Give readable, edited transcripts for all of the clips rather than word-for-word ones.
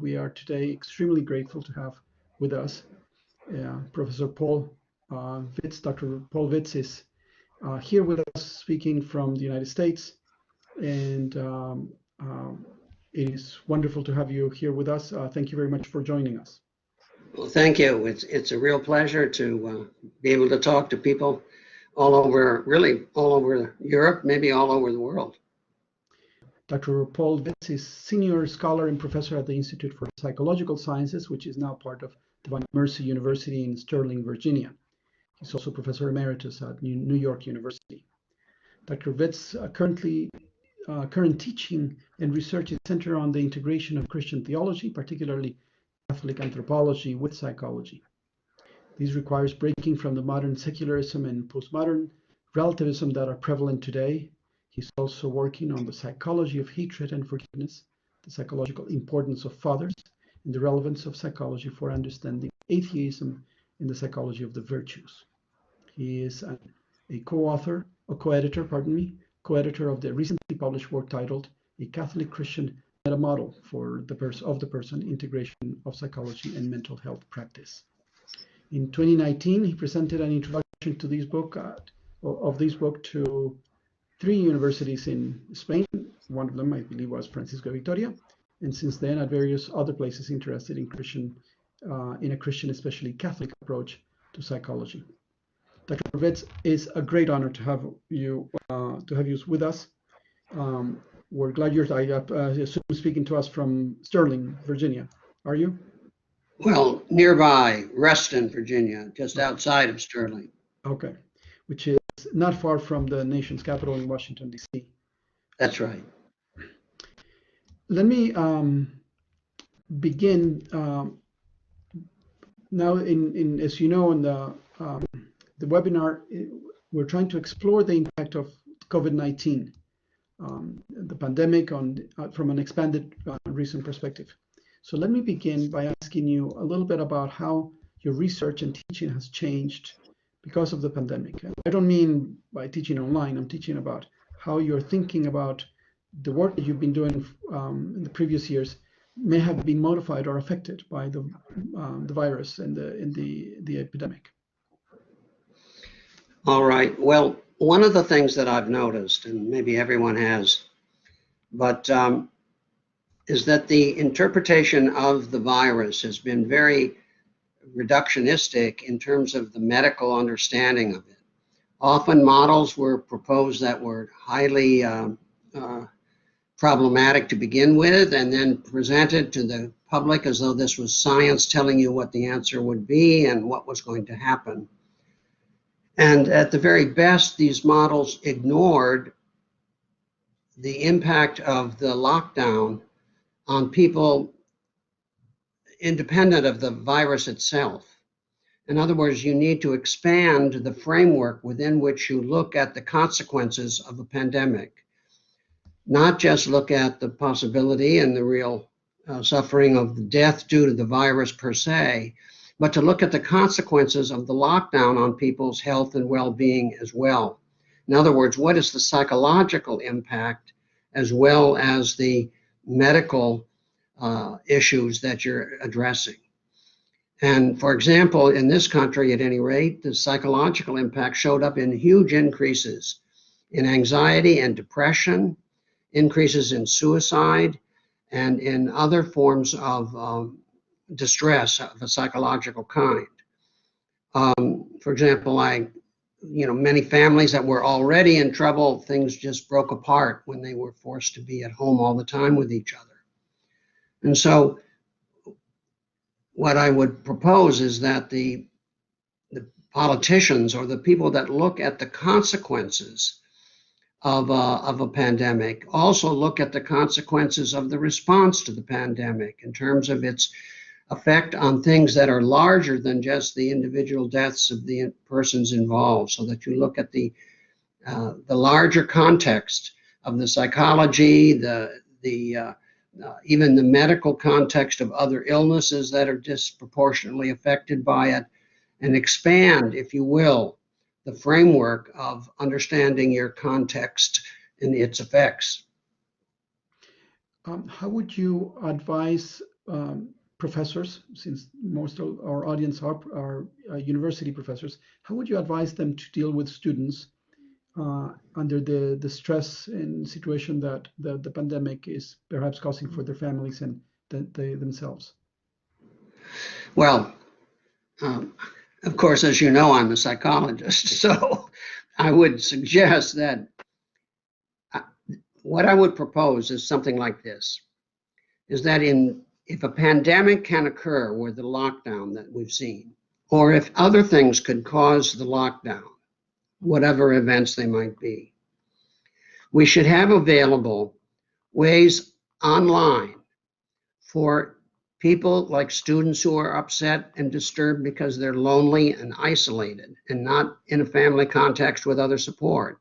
we are today extremely grateful to have with us Professor Paul Vitz. Dr. Paul Vitz is here with us speaking from the United States, and it is wonderful to have you here with us. Thank you very much for joining us. Well, thank you. It's a real pleasure to be able to talk to people all over, really all over Europe, maybe all over the world. Dr. Paul Vitz is senior scholar and professor at the Institute for Psychological Sciences, which is now part of Divine Mercy University in Sterling, Virginia. He's also professor emeritus at New York University. Dr. Vitz current teaching and research is centered on the integration of Christian theology, particularly Catholic anthropology, with psychology. This requires breaking from the modern secularism and postmodern relativism that are prevalent today. He's also working on the psychology of hatred and forgiveness, the psychological importance of fathers, and the relevance of psychology for understanding atheism and the psychology of the virtues. He is a co-editor of the recently published work titled A Catholic Christian Meta Model for the person, Integration of Psychology and Mental Health Practice. In 2019, he presented an introduction to this book to 3 universities in Spain. One of them, I believe, was Francisco Vitoria, and since then at various other places interested in a Christian, especially Catholic approach to psychology. Dr. Vitz, it's a great honor to have you with us. We're glad you're speaking to us from Sterling, Virginia. Are you? Well, nearby, Reston, Virginia, just outside of Sterling. Okay, which is not far from the nation's capital in Washington, D.C. That's right. Let me begin now. As you know, in the webinar, we're trying to explore the impact of COVID-19, the pandemic, from an expanded recent perspective. So let me begin by asking you a little bit about how your research and teaching has changed because of the pandemic. I don't mean by teaching online. I'm teaching about how you're thinking about the work that you've been doing in the previous years may have been modified or affected by the virus and the epidemic. All right. Well, one of the things that I've noticed, and maybe everyone has, but is that the interpretation of the virus has been very reductionistic in terms of the medical understanding of it. Often models were proposed that were highly problematic to begin with, and then presented to the public as though this was science telling you what the answer would be and what was going to happen. And at the very best, these models ignored the impact of the lockdown on people independent of the virus itself. In other words, you need to expand the framework within which you look at the consequences of a pandemic, not just look at the possibility and the real suffering of death due to the virus per se, but to look at the consequences of the lockdown on people's health and well-being as well. In other words, what is the psychological impact as well as the medical issues that you're addressing? And for example, in this country, at any rate, the psychological impact showed up in huge increases in anxiety and depression, increases in suicide, and in other forms of distress of a psychological kind. For example, many families that were already in trouble, things just broke apart when they were forced to be at home all the time with each other. And so what I would propose is that the politicians or the people that look at the consequences of a pandemic also look at the consequences of the response to the pandemic in terms of its effect on things that are larger than just the individual deaths of the persons involved, so that you look at the larger context of the psychology, even the medical context of other illnesses that are disproportionately affected by it, and expand, if you will, the framework of understanding your context and its effects. How would you advise professors, since most of our audience are university professors, how would you advise them to deal with students under the stress and situation that the pandemic is perhaps causing for their families and themselves? Well, of course, as you know, I'm a psychologist, so I would suggest that what I would propose is something like this, is that if a pandemic can occur with the lockdown that we've seen, or if other things could cause the lockdown, whatever events they might be, we should have available ways online for people like students who are upset and disturbed because they're lonely and isolated and not in a family context with other support.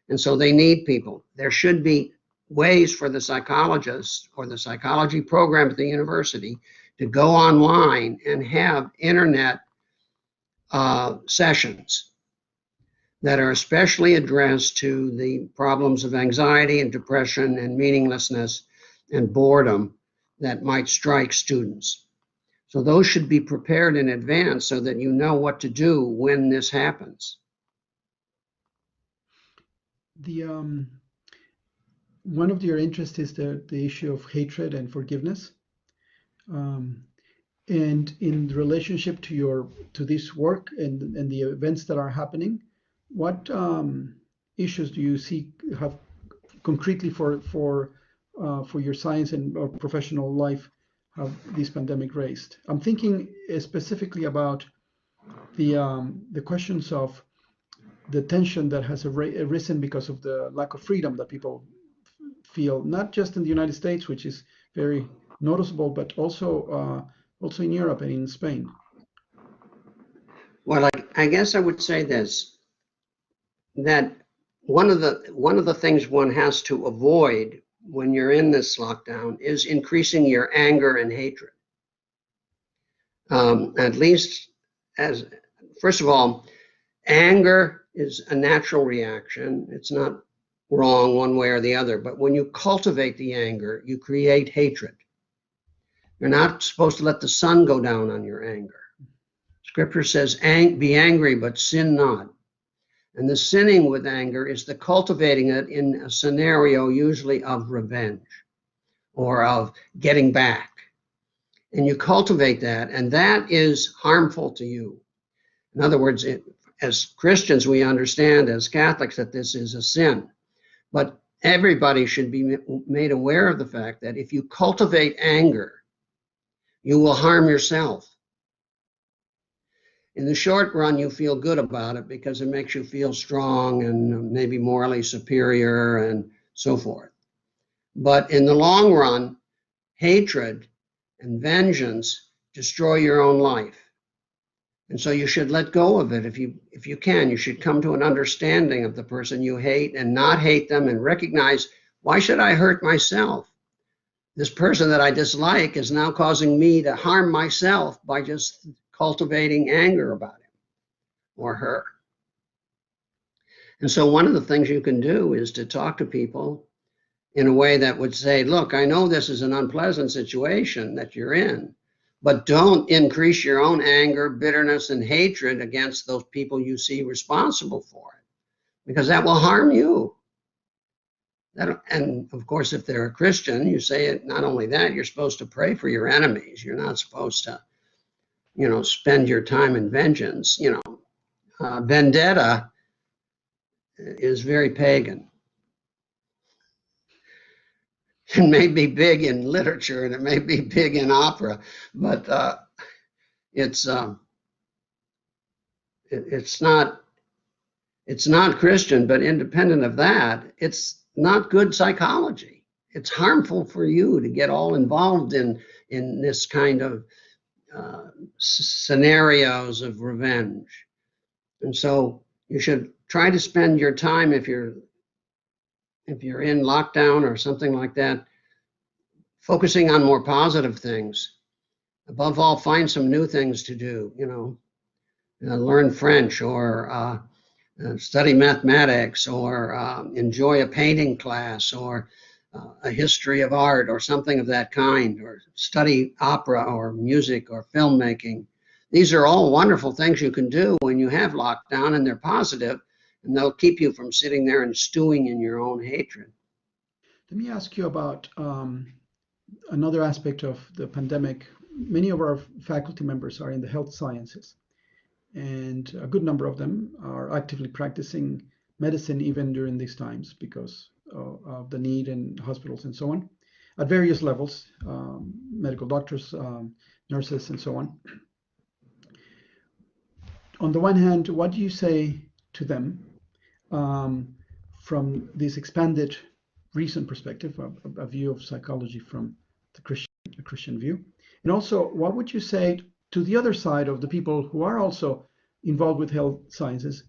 And so they need people. There should be ways for the psychologists or the psychology program at the university to go online and have internet sessions that are especially addressed to the problems of anxiety and depression and meaninglessness and boredom that might strike students. So those should be prepared in advance so that you know what to do when this happens. One of your interests is the issue of hatred and forgiveness. And in relationship to this work and the events that are happening, what issues do you see have concretely for your science and or professional life have this pandemic raised? I'm thinking specifically about the questions of the tension that has arisen because of the lack of freedom that people feel, not just in the United States, which is very noticeable, but also in Europe and in Spain. Well, I guess I would say this, that one of the things one has to avoid when you're in this lockdown is increasing your anger and hatred. At least first of all, anger is a natural reaction. It's not wrong one way or the other, but when you cultivate the anger, you create hatred. You're not supposed to let the sun go down on your anger. Scripture says, be angry, but sin not. And the sinning with anger is the cultivating it in a scenario usually of revenge or of getting back. And you cultivate that, and that is harmful to you. In other words, as Christians, we understand as Catholics that this is a sin. But everybody should be made aware of the fact that if you cultivate anger, you will harm yourself. In the short run, you feel good about it because it makes you feel strong and maybe morally superior and so forth. But in the long run, hatred and vengeance destroy your own life. And so you should let go of it if you can. You should come to an understanding of the person you hate and not hate them and recognize, why should I hurt myself? This person that I dislike is now causing me to harm myself by just cultivating anger about him or her. And so one of the things you can do is to talk to people in a way that would say, look, I know this is an unpleasant situation that you're in, but don't increase your own anger, bitterness, and hatred against those people you see responsible for it, because that will harm you. And of course, if they're a Christian, you say it, not only that, you're supposed to pray for your enemies. You're not supposed to, spend your time in vengeance. Vendetta is very pagan. It may be big in literature and it may be big in opera, but it's not Christian. But independent of that, it's not good psychology. It's harmful for you to get all involved in this kind of scenarios of revenge. And so you should try to spend your time, if you're in lockdown or something like that, focusing on more positive things. Above all, find some new things to do, learn French or study mathematics or enjoy a painting class or a history of art or something of that kind, or study opera or music or filmmaking. These are all wonderful things you can do when you have lockdown, and they're positive, and they'll keep you from sitting there and stewing in your own hatred. Let me ask you about another aspect of the pandemic. Many of our faculty members are in the health sciences, and a good number of them are actively practicing medicine even during these times because of the need in hospitals and so on, at various levels, medical doctors, nurses, and so on. On the one hand, what do you say to them from this expanded recent perspective, a view of psychology from the Christian view? And also, what would you say to the other side of the people who are also involved with health sciences,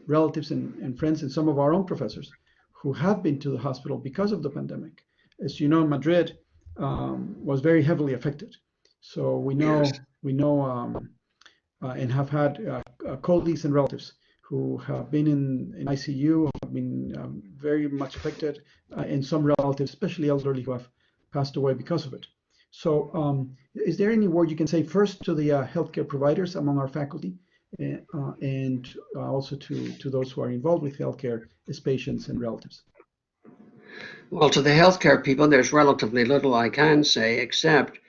relatives and friends, and some of our own professors who have been to the hospital because of the pandemic? As you know, Madrid was very heavily affected. So we know, and have had colleagues and relatives who have been in ICU, have been very much affected, and some relatives, especially elderly, who have passed away because of it. So is there any word you can say first to the healthcare providers among our faculty, and also to those who are involved with healthcare as patients and relatives? Well, to the healthcare people, there's relatively little I can say, except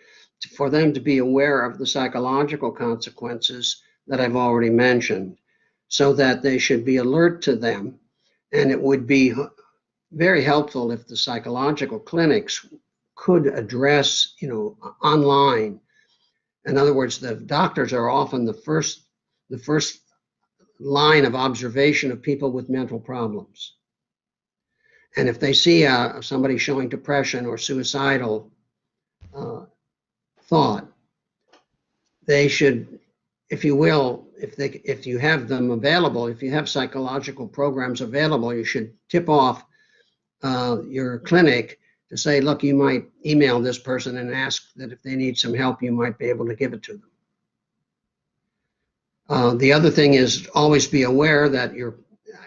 for them to be aware of the psychological consequences that I've already mentioned, so that they should be alert to them. And it would be very helpful if the psychological clinics could address, online. In other words, the doctors are often the first line of observation of people with mental problems. And if they see somebody showing depression or suicidal thought, they should, if you will, if you have them available, if you have psychological programs available, you should tip off your clinic to say, look, you might email this person and ask that if they need some help, you might be able to give it to them. The other thing is always be aware that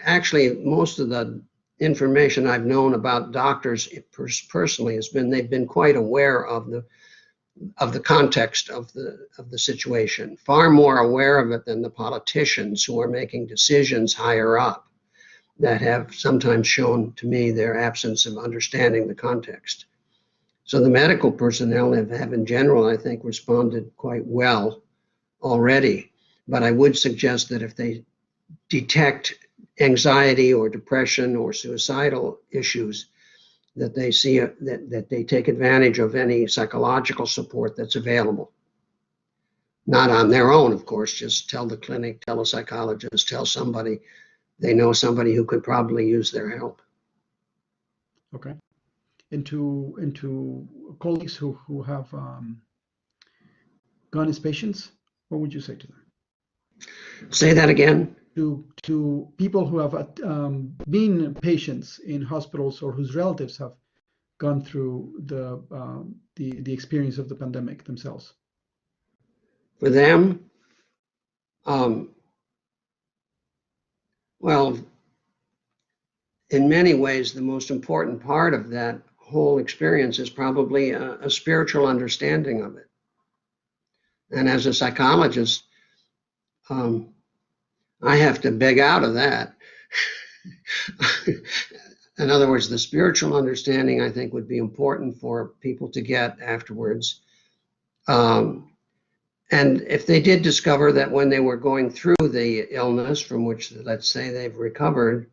actually most of the information I've known about doctors personally has been they've been quite aware of the context of the situation, far more aware of it than the politicians who are making decisions higher up, that have sometimes shown to me their absence of understanding the context. So the medical personnel have in general, I think, responded quite well already. But I would suggest that if they detect anxiety or depression or suicidal issues, that they see that they take advantage of any psychological support that's available. Not on their own, of course, just tell the clinic, tell a psychologist, tell somebody. They know somebody who could probably use their help. Okay. Into colleagues who have gone as patients, what would you say to them? Say that again. To people who have been patients in hospitals or whose relatives have gone through the experience of the pandemic themselves. For them, well, in many ways, the most important part of that whole experience is probably a spiritual understanding of it. And as a psychologist, I have to beg out of that. In other words, the spiritual understanding, I think, would be important for people to get afterwards. And if they did discover that when they were going through the illness from which, let's say, they've recovered,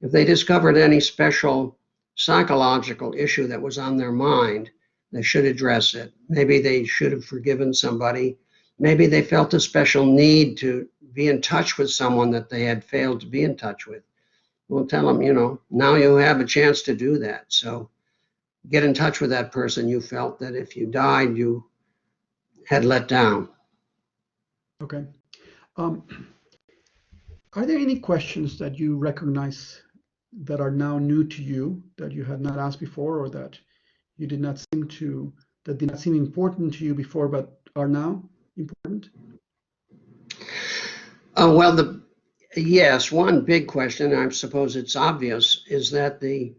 if they discovered any special psychological issue that was on their mind, they should address it. Maybe they should have forgiven somebody. Maybe they felt a special need to be in touch with someone that they had failed to be in touch with. We'll tell them, now you have a chance to do that. So get in touch with that person you felt that if you died, you had let down. Okay. Are there any questions that you recognize that are now new to you, that you had not asked before, or that did not seem important to you before, but are now important? Well, yes, one big question, I suppose it's obvious, is that the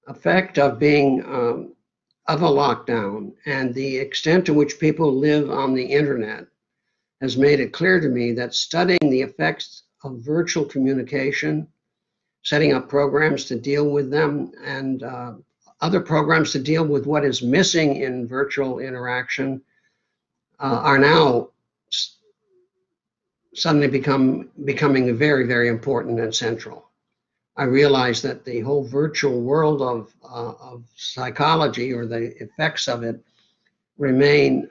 effect of being of a lockdown and the extent to which people live on the internet has made it clear to me that studying the effects of virtual communication, setting up programs to deal with them, and other programs to deal with what is missing in virtual interaction are now suddenly becoming very, very important and central. I realize that the whole virtual world of psychology, or the effects of it, remain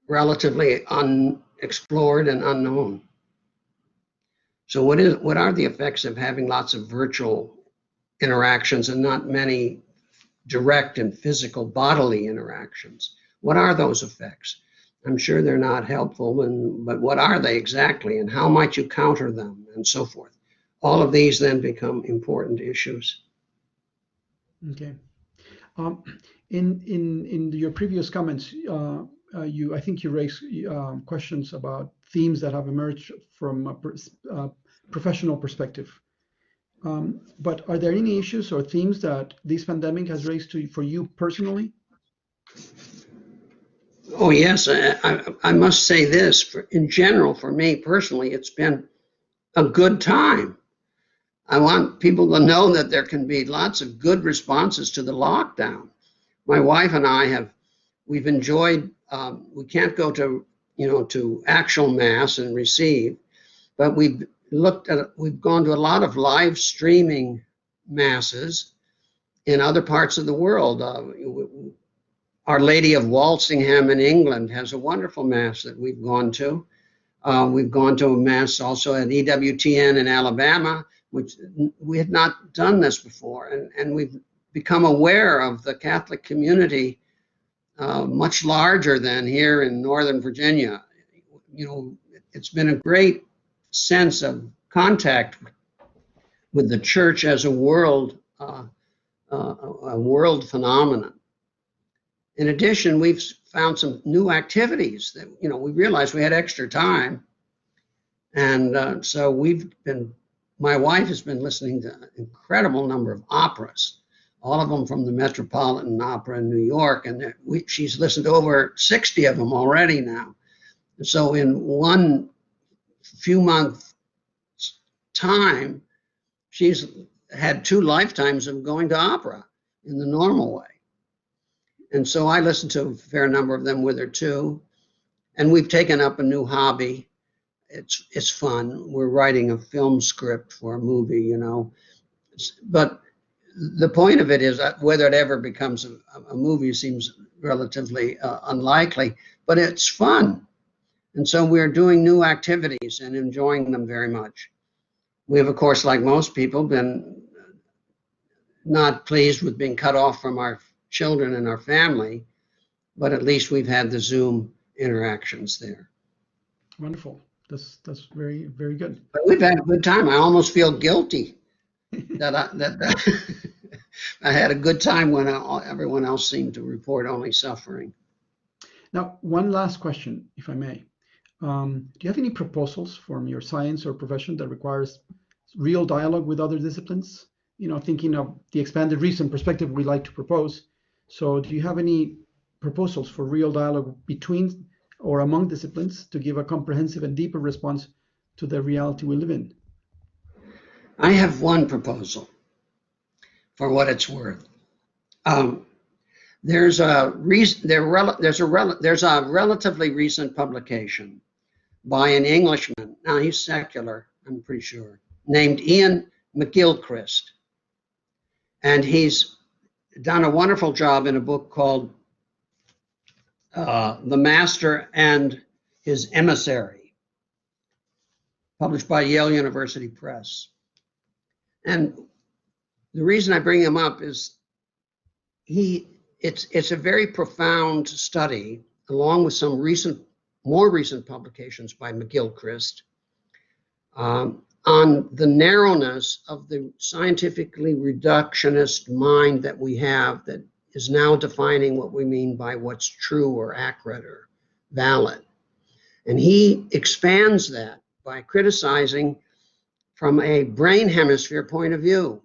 relatively unexplored and unknown. So what are the effects of having lots of virtual interactions and not many direct and physical bodily interactions? What are those effects? I'm sure they're not helpful, but what are they exactly, and how might you counter them, and so forth? All of these then become important issues. Okay. In your previous comments, I think you raised questions about themes that have emerged from a professional perspective. But are there any issues or themes that this pandemic has raised for you personally? Oh yes, I must say this. In general, for me personally, it's been a good time. I want people to know that there can be lots of good responses to the lockdown. My wife and I we've enjoyed, we can't go to actual mass and receive, but we've gone to a lot of live streaming masses in other parts of the world. Our Lady of Walsingham in England has a wonderful mass that we've gone to. We've gone to a mass also at EWTN in Alabama, which we had not done this before. And we've become aware of the Catholic community much larger than here in Northern Virginia. It's been a great sense of contact with the church as a world phenomenon. In addition, we've found some new activities that, we realized we had extra time. And so my wife has been listening to an incredible number of operas, all of them from the Metropolitan Opera in New York. And she's listened to over 60 of them already now. And so in one few months time, she's had 2 lifetimes of going to opera in the normal way. And so I listened to a fair number of them with her too. And we've taken up a new hobby. It's fun. We're writing a film script for a movie, But the point of it is that whether it ever becomes a movie seems relatively unlikely, but it's fun. And so we're doing new activities and enjoying them very much. We have, of course, like most people, been not pleased with being cut off from our children and our family, but at least we've had the Zoom interactions there. Wonderful. That's very, very good. But we've had a good time. I almost feel guilty that I had a good time when everyone else seemed to report only suffering. Now, one last question, if I may. Do you have any proposals from your science or profession that requires real dialogue with other disciplines? Thinking of the expanded reason perspective we like to propose. So do you have any proposals for real dialogue between or among disciplines to give a comprehensive and deeper response to the reality we live in? I have one proposal, for what it's worth. There's a relatively recent publication by an Englishman. Now he's secular, I'm pretty sure, named Ian McGilchrist, and he's done a wonderful job in a book called The Master and His Emissary, published by Yale University Press. And the reason I bring him up is it's a very profound study, along with some more recent publications by McGilchrist, on the narrowness of the scientifically reductionist mind that we have, that is now defining what we mean by what's true or accurate or valid. And he expands that by criticizing from a brain hemisphere point of view.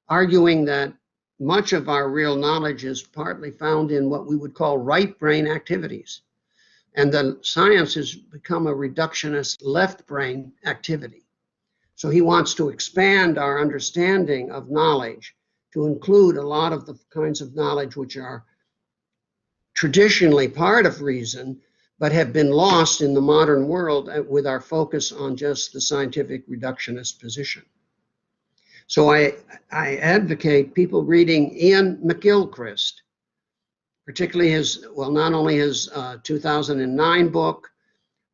arguing that much of our real knowledge is partly found in what we would call right brain activities. And the science has become a reductionist left brain activity. So he wants to expand our understanding of knowledge to include a lot of the kinds of knowledge which are traditionally part of reason, but have been lost in the modern world with our focus on just the scientific reductionist position. So I advocate people reading Ian McGilchrist, particularly his, well, not only his 2009 book,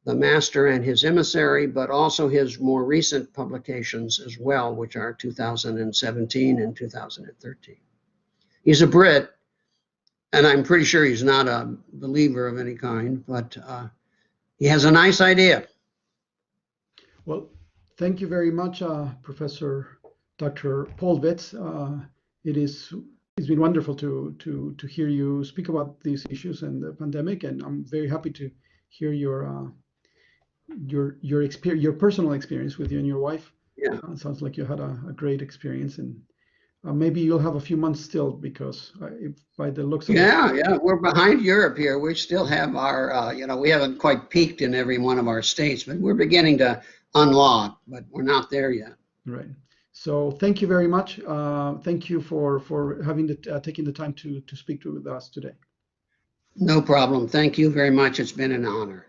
The Master and His Emissary, but also his more recent publications as well, which are 2017 and 2013. He's a Brit, and I'm pretty sure he's not a believer of any kind, but he has a nice idea. Well, thank you very much, Professor Dr. Paul Vitz. It's been wonderful to hear you speak about these issues and the pandemic, and I'm very happy to hear your personal experience with you and your wife. Yeah. Sounds like you had a great experience, and maybe you'll have a few months still, because by the looks of it, we're behind Europe here. We still have our, we haven't quite peaked in every one of our states, but we're beginning to unlock, but we're not there yet. Right. So thank you very much. Thank you for having taking the time to speak with us today. No problem. Thank you very much. It's been an honor.